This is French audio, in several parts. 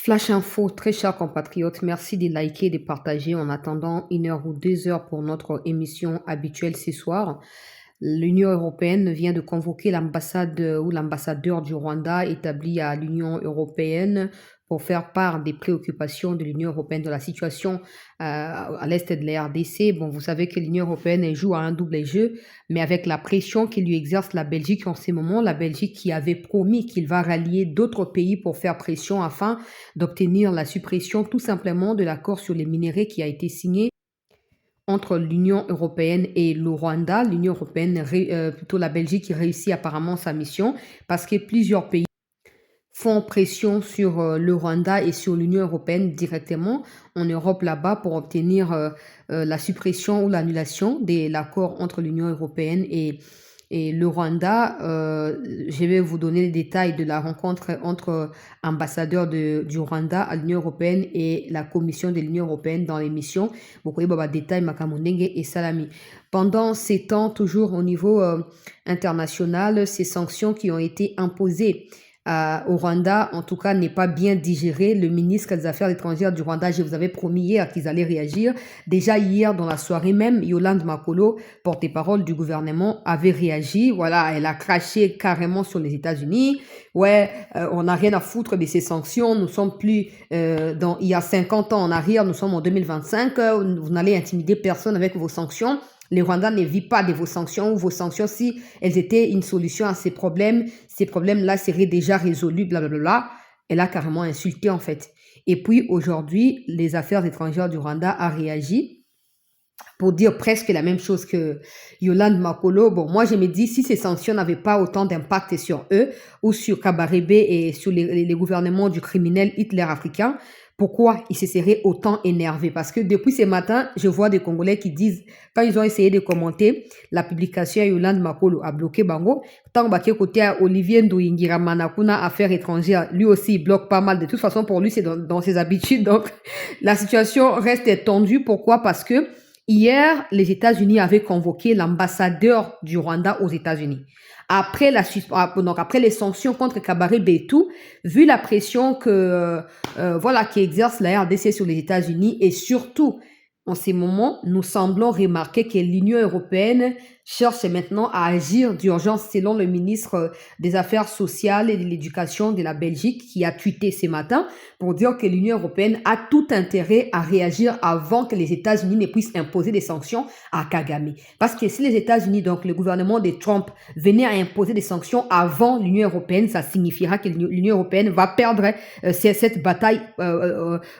Flash Info, très chers compatriotes, merci de liker et de partager en attendant 1 heure ou 2 heures pour notre émission habituelle ce soir. L'Union européenne vient de convoquer l'ambassade ou l'ambassadeur du Rwanda établi à l'Union européenne pour faire part des préoccupations de l'Union européenne de la situation à l'est de la RDC. Bon, vous savez que l'Union européenne joue à un double jeu, mais avec la pression qui lui exerce la Belgique en ce moment, la Belgique qui avait promis qu'il va rallier d'autres pays pour faire pression afin d'obtenir la suppression tout simplement de l'accord sur les minéraux qui a été signé entre l'Union européenne et le Rwanda. L'Union européenne, plutôt la Belgique, qui réussit apparemment sa mission parce que plusieurs pays font pression sur le Rwanda et sur l'Union européenne directement en Europe là-bas pour obtenir la suppression ou l'annulation de l'accord entre l'Union européenne et le Rwanda. Je vais vous donner les détails de la rencontre entre ambassadeurs du Rwanda à l'Union européenne et la Commission de l'Union européenne dans l'émission. Vous voyez, détails Makamundenge et Salami. Pendant ces temps, toujours au niveau international, ces sanctions qui ont été imposées au Rwanda, en tout cas, n'est pas bien digéré. Le ministre des Affaires étrangères du Rwanda, je vous avais promis hier qu'ils allaient réagir. Déjà hier, dans la soirée même, Yolande Makolo, porte-parole du gouvernement, avait réagi. Voilà, elle a craché carrément sur les États-Unis. Ouais, on n'a rien à foutre de ces sanctions. Nous sommes plus il y a 50 ans en arrière, nous sommes en 2025. Vous n'allez intimider personne avec vos sanctions. Les Rwandais ne vivent pas de vos sanctions ou vos sanctions, si elles étaient une solution à ces problèmes-là seraient déjà résolus, blablabla. Elle a carrément insulté en fait. Et puis aujourd'hui, les affaires étrangères du Rwanda a réagi pour dire presque la même chose que Yolande Makolo. Bon, moi je me dis, si ces sanctions n'avaient pas autant d'impact sur eux ou sur Kabarebe et sur les gouvernements du criminel Hitler africain, pourquoi ils se seraient autant énervés? Parce que depuis ce matin, je vois des Congolais qui disent, quand ils ont essayé de commenter la publication Yolande Makolo a bloqué Bango, tant que côté à Olivier Ndoyingira Manakuna, affaires étrangères, lui aussi il bloque pas mal. De toute façon, pour lui, c'est dans ses habitudes. Donc, la situation reste tendue. Pourquoi? Parce que hier, les États-Unis avaient convoqué l'ambassadeur du Rwanda aux États-Unis. Après les sanctions contre Kabarebe et tout, vu la pression qu'exerce la RDC sur les États-Unis et surtout en ces moments, nous semblons remarquer que l'Union européenne cherche maintenant à agir d'urgence selon le ministre des Affaires sociales et de l'Éducation de la Belgique qui a tweeté ce matin pour dire que l'Union européenne a tout intérêt à réagir avant que les États-Unis ne puissent imposer des sanctions à Kagame. Parce que si les États-Unis, donc le gouvernement de Trump, venait à imposer des sanctions avant l'Union européenne, ça signifiera que l'Union européenne va perdre cette bataille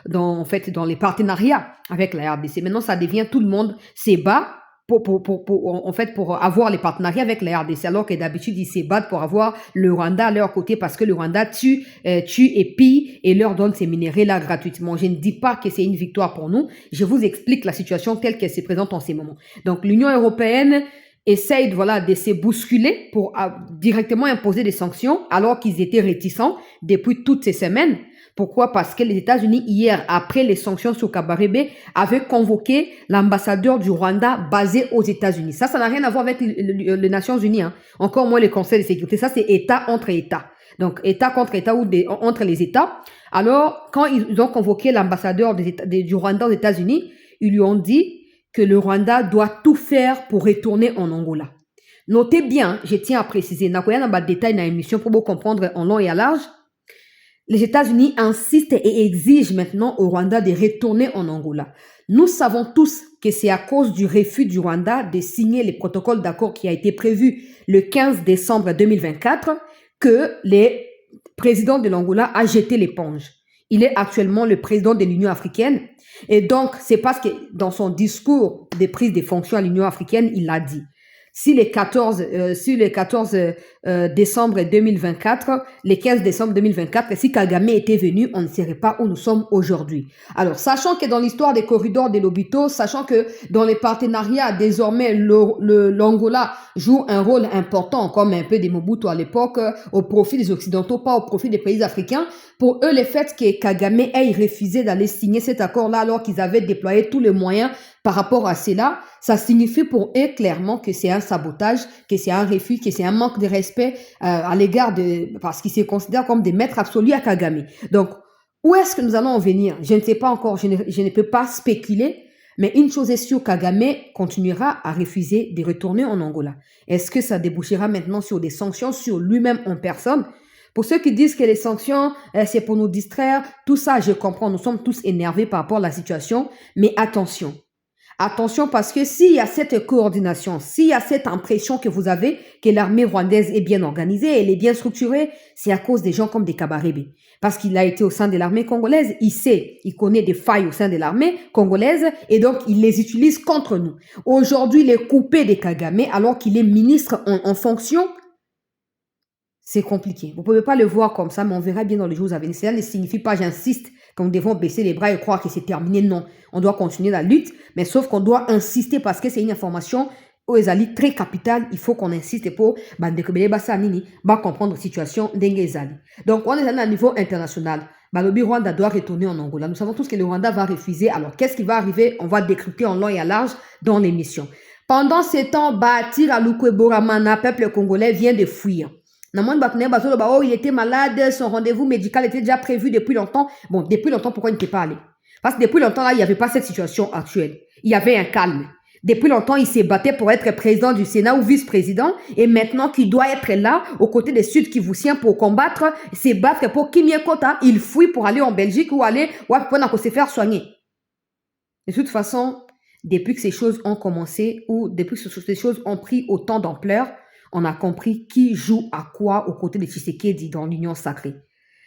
dans les partenariats avec la RDC. Maintenant, ça devient tout le monde se bat pour avoir les partenariats avec la RDC, alors que d'habitude, ils se battent pour avoir le Rwanda à leur côté parce que le Rwanda tue et pille et leur donne ces minéraux-là gratuitement. Je ne dis pas que c'est une victoire pour nous. Je vous explique la situation telle qu'elle se présente en ces moments. Donc, l'Union européenne essaye de se bousculer pour directement imposer des sanctions alors qu'ils étaient réticents depuis toutes ces semaines. Pourquoi? Parce que les États-Unis, hier, après les sanctions sur Kabarebe, avaient convoqué l'ambassadeur du Rwanda basé aux États-Unis. Ça n'a rien à voir avec les Nations Unies, hein. Encore moins les conseils de sécurité. Ça, c'est État entre États. Donc, État contre État ou entre les États. Alors, quand ils ont convoqué l'ambassadeur du Rwanda aux États-Unis, ils lui ont dit que le Rwanda doit tout faire pour retourner en Angola. Notez bien, je tiens à préciser, Nakoya n'a pas de détails dans l'émission pour vous comprendre en long et à large. Les États-Unis insistent et exigent maintenant au Rwanda de retourner en Angola. Nous savons tous que c'est à cause du refus du Rwanda de signer le protocole d'accord qui a été prévu le 15 décembre 2024 que le président de l'Angola a jeté l'éponge. Il est actuellement le président de l'Union africaine et donc c'est parce que dans son discours de prise de fonctions à l'Union africaine, il l'a dit. Si le 14 décembre 2024, le 15 décembre 2024, si Kagame était venu, on ne serait pas où nous sommes aujourd'hui. Alors, sachant que dans l'histoire des corridors de Lobito, sachant que dans les partenariats, désormais, l'Angola joue un rôle important, comme un peu des Mobutu à l'époque, au profit des Occidentaux, pas au profit des pays africains, pour eux, le fait que Kagame ait refusé d'aller signer cet accord-là alors qu'ils avaient déployé tous les moyens par rapport à cela, ça signifie pour eux clairement que c'est un sabotage, que c'est un refus, que c'est un manque de respect à l'égard parce qu'ils se considèrent comme des maîtres absolus à Kagame. Donc, Où est-ce que nous allons en venir? Je ne sais pas encore, je ne peux pas spéculer, mais une chose est sûre, Kagame continuera à refuser de retourner en Angola. Est-ce que ça débouchera maintenant sur des sanctions sur lui-même en personne? Pour ceux qui disent que les sanctions, c'est pour nous distraire, tout ça, je comprends, nous sommes tous énervés par rapport à la situation, mais attention. Attention parce que s'il y a cette coordination, s'il y a cette impression que vous avez que l'armée rwandaise est bien organisée, elle est bien structurée, c'est à cause des gens comme des Kabarebe. Parce qu'il a été au sein de l'armée congolaise, il sait, il connaît des failles au sein de l'armée congolaise et donc il les utilise contre nous. Aujourd'hui, il est coupé des Kagame alors qu'il est ministre en fonction. C'est compliqué. Vous ne pouvez pas le voir comme ça, mais on verra bien dans les jours à venir. Cela ne signifie pas, j'insiste, que nous devons baisser les bras et croire que c'est terminé. Non, on doit continuer la lutte, mais sauf qu'on doit insister parce que c'est une information ezali très capitale. Il faut qu'on insiste pour comprendre la situation d'Engezali. Donc, on est à un niveau international. Le Rwanda doit retourner en Angola. Nous savons tous que le Rwanda va refuser. Alors, qu'est-ce qui va arriver? On va décrypter en long et à large dans l'émission. Pendant ce temps, Bâtir Alukweboramana, peuple congolais, vient de fuir. Oh, il était malade, son rendez-vous médical était déjà prévu depuis longtemps. Bon, depuis longtemps, pourquoi il n'était pas allé? Parce que depuis longtemps, là, il n'y avait pas cette situation actuelle. Il y avait un calme. Depuis longtemps, il s'est battu pour être président du Sénat ou vice-président. Et maintenant qu'il doit être là, aux côtés des Sud-Kivoussiens pour combattre, se battre pour Kimie Kota, il fuit pour aller en Belgique ou aller pour se faire soigner. De toute façon, depuis que ces choses ont commencé ou depuis que ces choses ont pris autant d'ampleur, on a compris qui joue à quoi aux côtés de Tshisekedi dans l'Union sacrée.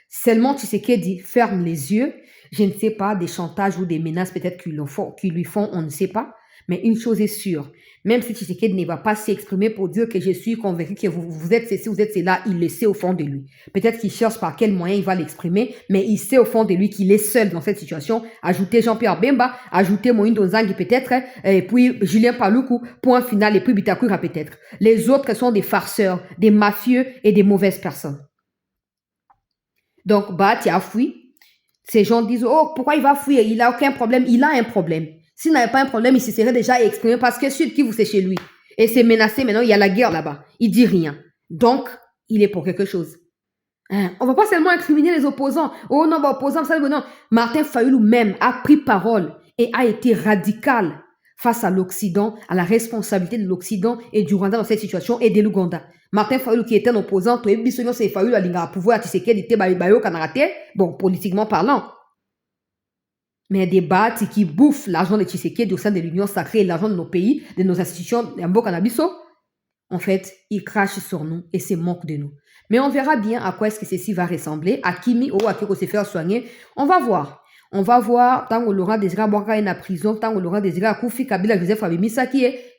Seulement Tshisekedi ferme les yeux. Je ne sais pas, des chantages ou des menaces peut-être qu'ils lui font, on ne sait pas. Mais une chose est sûre, même si Tshisekedi ne va pas s'exprimer pour dire que je suis convaincu que vous êtes ceci, vous êtes cela, il le sait au fond de lui. Peut-être qu'il cherche par quel moyen il va l'exprimer, mais il sait au fond de lui qu'il est seul dans cette situation. Ajoutez Jean-Pierre Bemba, ajoutez Moïse Nzangi peut-être, et puis Julien Paluku, point final, et puis Bitakura peut-être. Les autres sont des farceurs, des mafieux et des mauvaises personnes. Donc, Bati a fui. Ces gens disent, oh, pourquoi il va fuir? Il n'a aucun problème. Il a un problème. S'il n'avait pas un problème, il se serait déjà exprimé parce que Sud Kivu, c'est chez lui. Et c'est menacé maintenant, il y a la guerre là-bas. Il dit rien. Donc, il est pour quelque chose. Hein? On ne va pas seulement incriminer les opposants. Oh non, opposants, ça, non. Martin Fayulu même a pris parole et a été radical face à l'Occident, à la responsabilité de l'Occident et du Rwanda dans cette situation et de l'Ouganda. Martin Fayulu qui était un opposant, c'est Fayulu à pouvoir à Tshisekedi, bon, politiquement parlant. Mais des bâtis qui bouffent l'argent de Tshisekedi au sein de l'Union sacrée et l'argent de nos pays, de nos institutions, en fait, ils crachent sur nous et se moquent de nous. Mais on verra bien à quoi est-ce que ceci va ressembler, à Kimi ou à qui on se faire soigner. On va voir. On va voir, tant que Laurent Désiré Bouaka est en prison, tant que Laurent Désiré Akoufi Kabila, Joseph Abimisa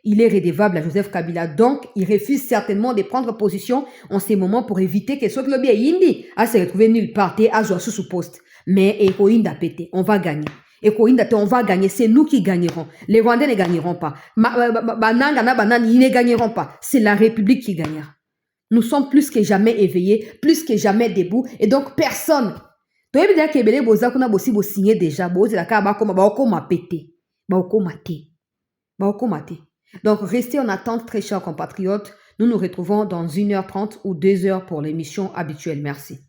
il est redevable à Joseph Kabila. Donc, il refuse certainement de prendre position en ces moments pour éviter que soit le bien Yindi à se retrouver nulle part et à jouer sous poste. Mais Ekoïne a pété. On va gagner. Ekoïne, on va gagner. C'est nous qui gagnerons. Les Rwandais ne gagneront pas. Ils ne gagneront pas. C'est la République qui gagnera. Nous sommes plus que jamais éveillés, plus que jamais debout. Et donc, personne. Donc, restez en attente, très chers compatriotes. Nous nous retrouvons dans 1h30 ou 2h pour l'émission habituelle. Merci.